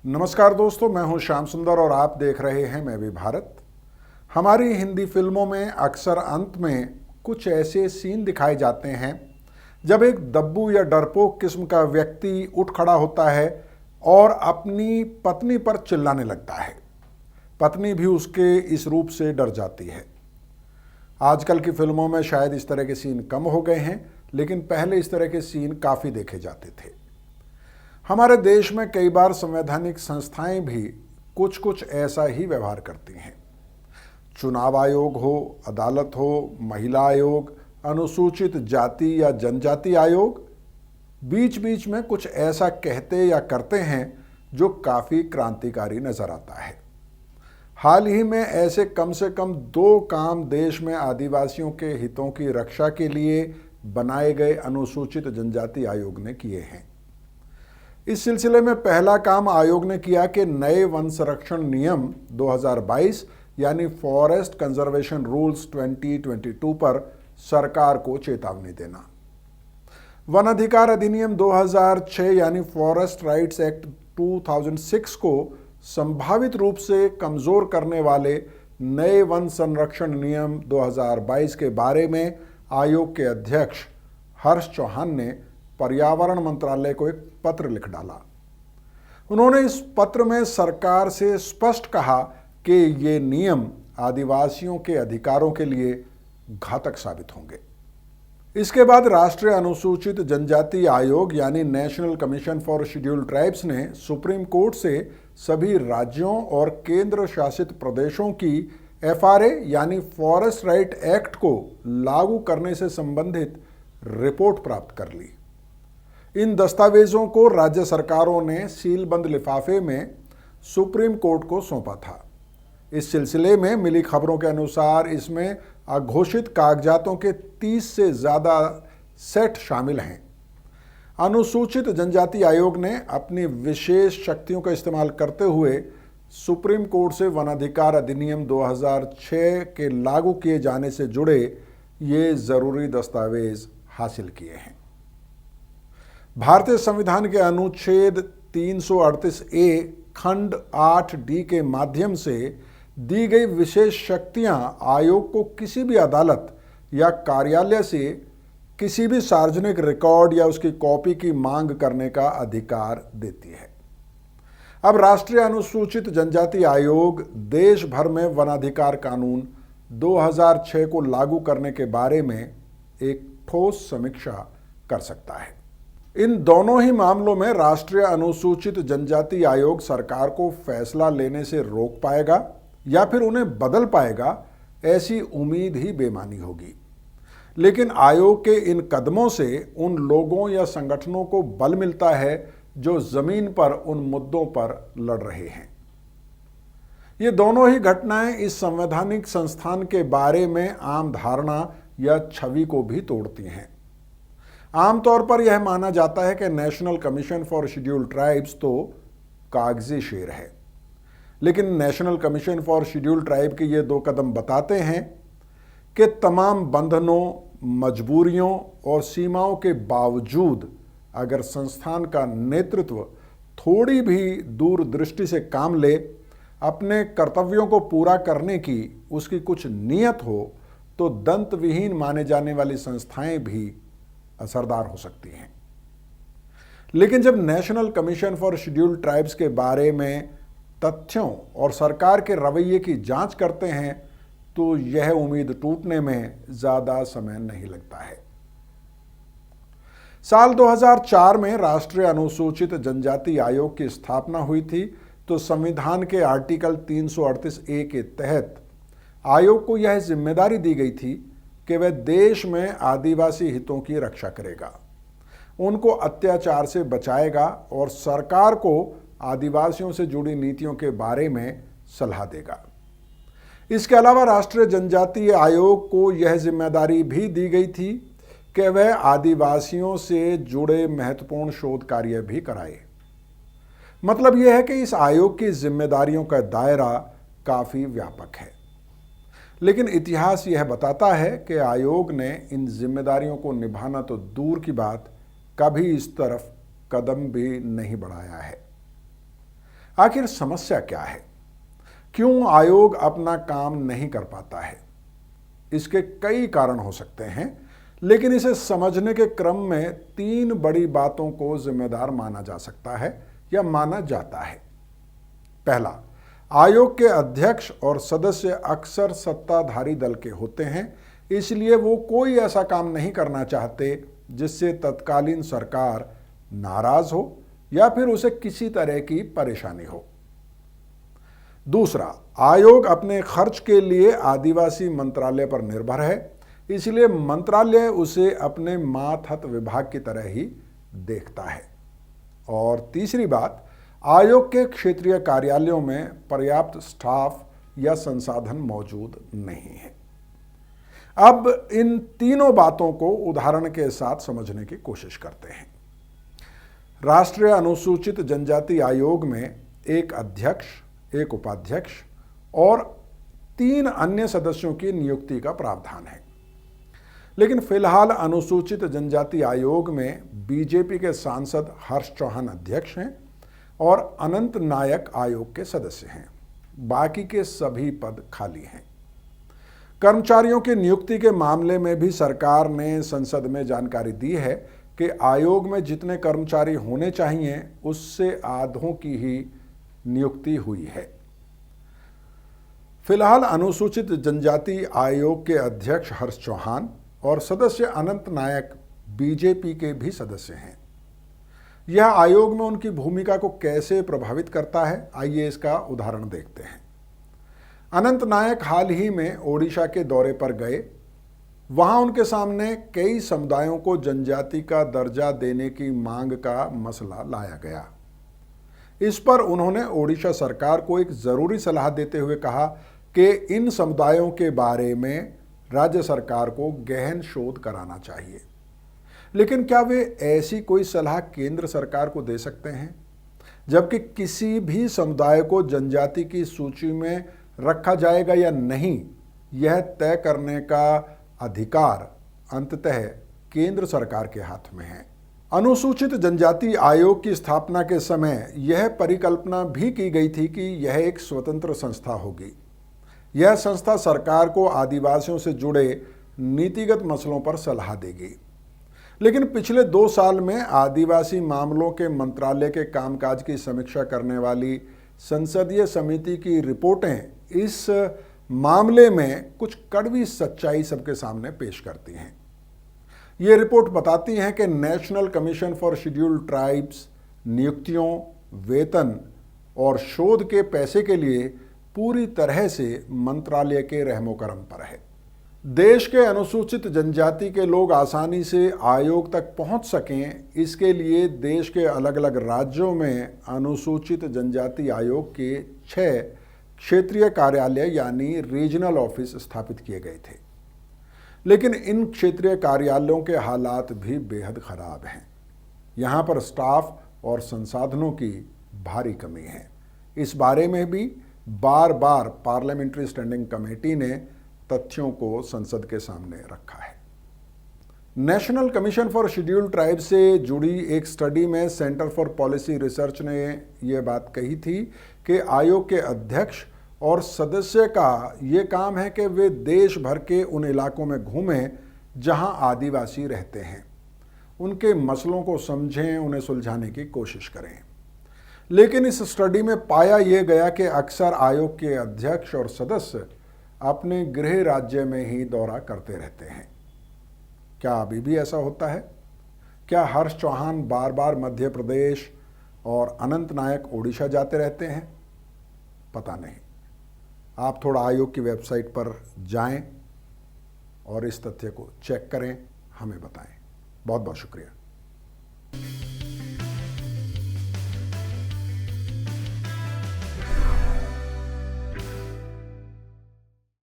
नमस्कार दोस्तों, मैं हूं श्याम सुंदर और आप देख रहे हैं मैं भी भारत। हमारी हिंदी फिल्मों में अक्सर अंत में कुछ ऐसे सीन दिखाए जाते हैं जब एक दब्बू या डरपोक किस्म का व्यक्ति उठ खड़ा होता है और अपनी पत्नी पर चिल्लाने लगता है। पत्नी भी उसके इस रूप से डर जाती है। आजकल की फिल्मों में शायद इस तरह के सीन कम हो गए हैं, लेकिन पहले इस तरह के सीन काफ़ी देखे जाते थे। हमारे देश में कई बार संवैधानिक संस्थाएं भी कुछ कुछ ऐसा ही व्यवहार करती हैं। चुनाव आयोग हो, अदालत हो, महिला आयोग, अनुसूचित जाति या जनजाति आयोग बीच बीच में कुछ ऐसा कहते या करते हैं जो काफ़ी क्रांतिकारी नजर आता है। हाल ही में ऐसे कम से कम 2 काम देश में आदिवासियों के हितों की रक्षा के लिए बनाए गए अनुसूचित जनजाति आयोग ने किए हैं। इस सिलसिले में पहला काम आयोग ने किया कि नए वन संरक्षण नियम 2022 यानी फॉरेस्ट कंजर्वेशन रूल्स 2022 पर सरकार को चेतावनी देना। वन अधिकार अधिनियम 2006 यानी फॉरेस्ट राइट्स एक्ट 2006 को संभावित रूप से कमजोर करने वाले नए वन संरक्षण नियम 2022 के बारे में आयोग के अध्यक्ष हर्ष चौहान ने पर्यावरण मंत्रालय को एक पत्र लिख डाला। उन्होंने इस पत्र में सरकार से स्पष्ट कहा कि ये नियम आदिवासियों के अधिकारों के लिए घातक साबित होंगे। इसके बाद राष्ट्रीय अनुसूचित जनजाति आयोग यानी national commission for scheduled tribes ने सुप्रीम कोर्ट से सभी राज्यों और केंद्र शासित प्रदेशों की FRA यानी फॉरेस्ट राइट एक्ट को लागू करने से संबंधित रिपोर्ट प्राप्त कर ली। इन दस्तावेजों को राज्य सरकारों ने सीलबंद लिफाफे में सुप्रीम कोर्ट को सौंपा था। इस सिलसिले में मिली खबरों के अनुसार इसमें अघोषित कागजातों के 30 से ज़्यादा सेट शामिल हैं। अनुसूचित जनजाति आयोग ने अपनी विशेष शक्तियों का इस्तेमाल करते हुए सुप्रीम कोर्ट से वन अधिकार अधिनियम 2006 के लागू किए जाने से जुड़े ये ज़रूरी दस्तावेज हासिल किए हैं। भारतीय संविधान के अनुच्छेद 338A खंड 8D के माध्यम से दी गई विशेष शक्तियां आयोग को किसी भी अदालत या कार्यालय से किसी भी सार्वजनिक रिकॉर्ड या उसकी कॉपी की मांग करने का अधिकार देती है। अब राष्ट्रीय अनुसूचित जनजाति आयोग देश भर में वनाधिकार कानून 2006 को लागू करने के बारे में एक ठोस समीक्षा कर सकता है। इन दोनों ही मामलों में राष्ट्रीय अनुसूचित जनजाति आयोग सरकार को फैसला लेने से रोक पाएगा या फिर उन्हें बदल पाएगा, ऐसी उम्मीद ही बेमानी होगी। लेकिन आयोग के इन कदमों से उन लोगों या संगठनों को बल मिलता है जो जमीन पर उन मुद्दों पर लड़ रहे हैं। ये दोनों ही घटनाएं इस संवैधानिक संस्थान के बारे में आम धारणा या छवि को भी तोड़ती हैं। आमतौर पर यह माना जाता है कि national commission for scheduled tribes तो कागजी शेर है, लेकिन national commission for scheduled tribe के ये 2 कदम बताते हैं कि तमाम बंधनों, मजबूरियों और सीमाओं के बावजूद अगर संस्थान का नेतृत्व थोड़ी भी दूरदृष्टि से काम ले, अपने कर्तव्यों को पूरा करने की उसकी कुछ नीयत हो, तो दंतविहीन माने जाने वाली संस्थाएं भी असरदार हो सकती हैं। लेकिन जब national commission for scheduled tribes के बारे में तथ्यों और सरकार के रवैये की जांच करते हैं तो यह उम्मीद टूटने में ज़्यादा समय नहीं लगता है। साल 2004 में राष्ट्रीय अनुसूचित जनजाति आयोग की स्थापना हुई थी, तो संविधान के आर्टिकल 338A के तहत आयोग को यह जिम्मेदारी दी गई थी कि वह देश में आदिवासी हितों की रक्षा करेगा, उनको अत्याचार से बचाएगा और सरकार को आदिवासियों से जुड़ी नीतियों के बारे में सलाह देगा। इसके अलावा राष्ट्रीय जनजातीय आयोग को यह जिम्मेदारी भी दी गई थी कि वह आदिवासियों से जुड़े महत्वपूर्ण शोध कार्य भी कराए। मतलब यह है कि इस आयोग की जिम्मेदारियों का दायरा काफ़ी व्यापक है। लेकिन इतिहास यह बताता है कि आयोग ने इन जिम्मेदारियों को निभाना तो दूर की बात, कभी इस तरफ कदम भी नहीं बढ़ाया है। आखिर समस्या क्या है? क्यों आयोग अपना काम नहीं कर पाता है? इसके कई कारण हो सकते हैं, लेकिन इसे समझने के क्रम में 3 बड़ी बातों को जिम्मेदार माना जा सकता है या माना जाता है। पहला, आयोग के अध्यक्ष और सदस्य अक्सर सत्ताधारी दल के होते हैं, इसलिए वो कोई ऐसा काम नहीं करना चाहते जिससे तत्कालीन सरकार नाराज हो या फिर उसे किसी तरह की परेशानी हो। दूसरा, आयोग अपने खर्च के लिए आदिवासी मंत्रालय पर निर्भर है, इसलिए मंत्रालय उसे अपने मातहत विभाग की तरह ही देखता है। और तीसरी बात, आयोग के क्षेत्रीय कार्यालयों में पर्याप्त स्टाफ या संसाधन मौजूद नहीं है। अब इन तीनों बातों को उदाहरण के साथ समझने की कोशिश करते हैं। राष्ट्रीय अनुसूचित जनजाति आयोग में एक अध्यक्ष, एक उपाध्यक्ष और 3 अन्य सदस्यों की नियुक्ति का प्रावधान है। लेकिन फिलहाल अनुसूचित जनजाति आयोग में बीजेपी के सांसद हर्ष चौहान अध्यक्ष हैं और अनंत नायक आयोग के सदस्य हैं। बाकी के सभी पद खाली हैं। कर्मचारियों की नियुक्ति के मामले में भी सरकार ने संसद में जानकारी दी है कि आयोग में जितने कर्मचारी होने चाहिए उससे आधों की ही नियुक्ति हुई है। फिलहाल अनुसूचित जनजाति आयोग के अध्यक्ष हर्ष चौहान और सदस्य अनंत नायक बीजेपी के भी सदस्य हैं। यह आयोग में उनकी भूमिका को कैसे प्रभावित करता है, आइए इसका उदाहरण देखते हैं। अनंत नायक हाल ही में ओडिशा के दौरे पर गए। वहां उनके सामने कई समुदायों को जनजाति का दर्जा देने की मांग का मसला लाया गया। इस पर उन्होंने ओडिशा सरकार को एक जरूरी सलाह देते हुए कहा कि इन समुदायों के बारे में राज्य सरकार को गहन शोध कराना चाहिए। लेकिन क्या वे ऐसी कोई सलाह केंद्र सरकार को दे सकते हैं? जबकि किसी भी समुदाय को जनजाति की सूची में रखा जाएगा या नहीं, यह तय करने का अधिकार अंततः केंद्र सरकार के हाथ में है। अनुसूचित जनजाति आयोग की स्थापना के समय यह परिकल्पना भी की गई थी कि यह एक स्वतंत्र संस्था होगी। यह संस्था सरकार को आदिवासियों से जुड़े नीतिगत मसलों पर सलाह देगी। लेकिन पिछले 2 साल में आदिवासी मामलों के मंत्रालय के कामकाज की समीक्षा करने वाली संसदीय समिति की रिपोर्टें इस मामले में कुछ कड़वी सच्चाई सबके सामने पेश करती हैं। ये रिपोर्ट बताती हैं कि national commission for scheduled tribes नियुक्तियों, वेतन और शोध के पैसे के लिए पूरी तरह से मंत्रालय के रहमो करम पर है। देश के अनुसूचित जनजाति के लोग आसानी से आयोग तक पहुंच सकें, इसके लिए देश के अलग अलग राज्यों में अनुसूचित जनजाति आयोग के 6 क्षेत्रीय कार्यालय यानी रीजनल ऑफिस स्थापित किए गए थे। लेकिन इन क्षेत्रीय कार्यालयों के हालात भी बेहद खराब हैं। यहाँ पर स्टाफ और संसाधनों की भारी कमी है। इस बारे में भी बार बार पार्लियामेंट्री स्टैंडिंग कमेटी ने तथ्यों को संसद के सामने रखा है। National commission for scheduled tribe से जुड़ी एक स्टडी में सेंटर फॉर पॉलिसी रिसर्च ने यह बात कही थी कि आयोग के अध्यक्ष और सदस्य का ये काम है कि वे देश भर के उन इलाकों में घूमें जहां आदिवासी रहते हैं, उनके मसलों को समझें, उन्हें सुलझाने की कोशिश करें। लेकिन इस स्टडी में पाया यह गया कि अक्सर आयोग के अध्यक्ष और सदस्य अपने गृह राज्य में ही दौरा करते रहते हैं। क्या अभी भी ऐसा होता है? क्या हर्ष चौहान बार बार मध्य प्रदेश और अनंत नायक ओडिशा जाते रहते हैं? पता नहीं। आप थोड़ा आयोग की वेबसाइट पर जाएं और इस तथ्य को चेक करें, हमें बताएं। बहुत बहुत शुक्रिया।